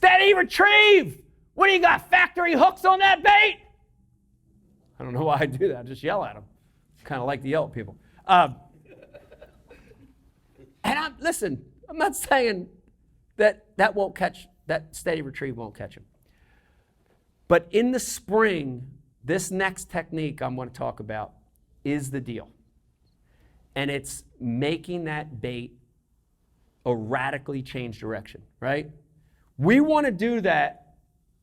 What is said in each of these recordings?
Steady retrieve. What do you got, factory hooks on that bait? I don't know why I do that. I just yell at them. Kind of like to yell at people. And listen, I'm not saying that won't catch, that steady retrieve won't catch them. But in the spring, this next technique I'm going to talk about is the deal. And it's making that bait erratically change direction, right? We want to do that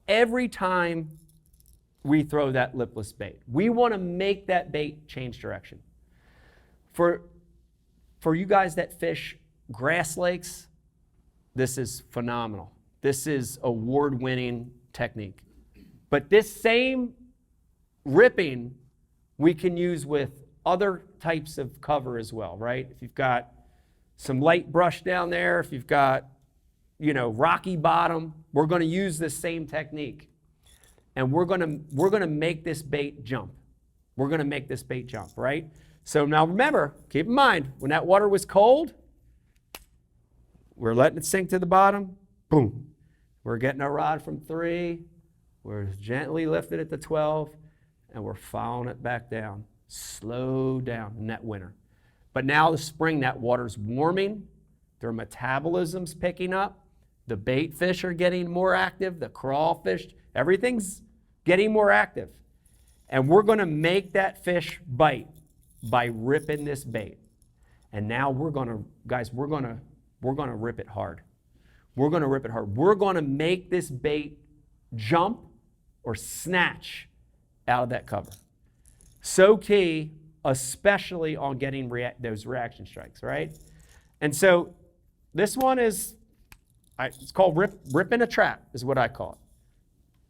every time we throw that lipless bait. We want to make that bait change direction. For you guys that fish grass lakes, this is phenomenal. This is award-winning technique. But this same ripping we can use with other types of cover as well, right? If you've got some light brush down there, if you've got, rocky bottom, we're going to use this same technique. And we're going to make this bait jump. We're going to make this bait jump, right? So now remember, keep in mind, when that water was cold, we're letting it sink to the bottom. Boom. We're getting our rod from 3. We're gently lifting it to 12, and we're following it back down. Slow down in that winter. But now the spring, that water's warming. Their metabolism's picking up. The bait fish are getting more active. The crawfish, everything's getting more active. And we're going to make that fish bite by ripping this bait. And now we're going to rip it hard. We're going to rip it hard. We're going to make this bait jump or snatch out of that cover. So key, especially on getting those reaction strikes, right? And so this one is, it's called ripping a trap, is what I call it.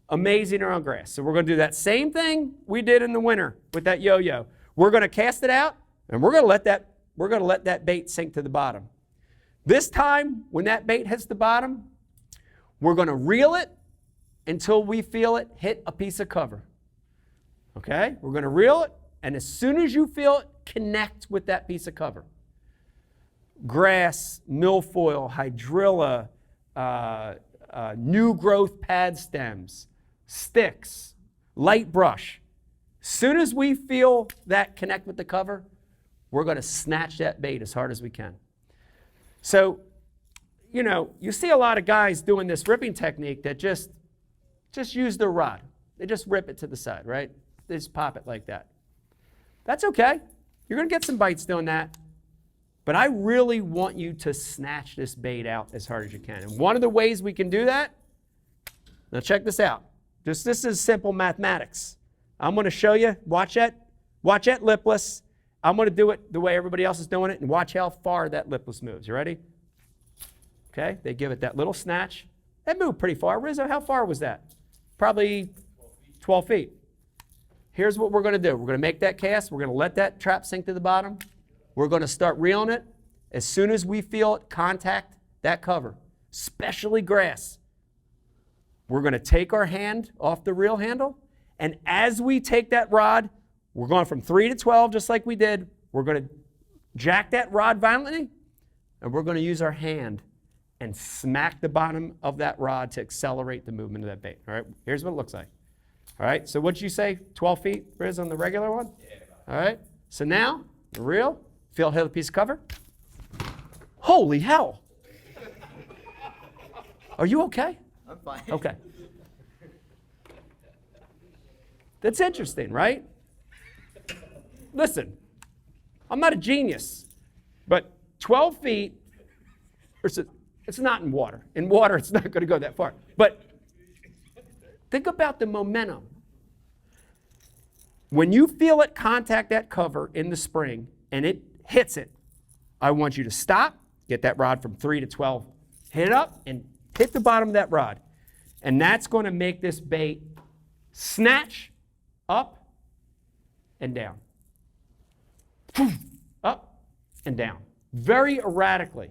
Amazing around grass. So we're going to do that same thing we did in the winter with that yo-yo. We're going to cast it out, and we're going to let that bait sink to the bottom. This time, when that bait hits the bottom, we're going to reel it until we feel it hit a piece of cover. Okay? We're going to reel it, and as soon as you feel it, connect with that piece of cover. Grass, milfoil, hydrilla, new growth pad stems, sticks, light brush. As soon as we feel that connect with the cover, we're going to snatch that bait as hard as we can. So, you see a lot of guys doing this ripping technique that just use their rod. They just rip it to the side, right? They just pop it like that. That's okay. You're going to get some bites doing that. But I really want you to snatch this bait out as hard as you can. And one of the ways we can do that, now check this out. This is simple mathematics. I'm going to show you, watch that lipless. I'm going to do it the way everybody else is doing it, and watch how far that lipless moves. You ready? Okay, they give it that little snatch. That moved pretty far. Rizzo, how far was that? Probably 12 feet. Here's what we're going to do. We're going to make that cast. We're going to let that trap sink to the bottom. We're going to start reeling it. As soon as we feel it contact that cover, especially grass, we're going to take our hand off the reel handle, and as we take that rod, we're going from 3 to 12 just like we did. We're going to jack that rod violently, and we're going to use our hand and smack the bottom of that rod to accelerate the movement of that bait. All right, here's what it looks like. All right, so what'd you say, 12 feet, Riz, on the regular one? Yeah. All right, so now, the reel, feel it hit a piece of cover. Holy hell. Are you okay? I'm fine. Okay. That's interesting, right? Listen, I'm not a genius, but 12 feet, it's not in water. In water, it's not going to go that far. But think about the momentum. When you feel it contact that cover in the spring and it hits it, I want you to stop, get that rod from 3 to 12, hit it up, and hit the bottom of that rod. And that's going to make this bait snatch up and down. Up and down. Very erratically.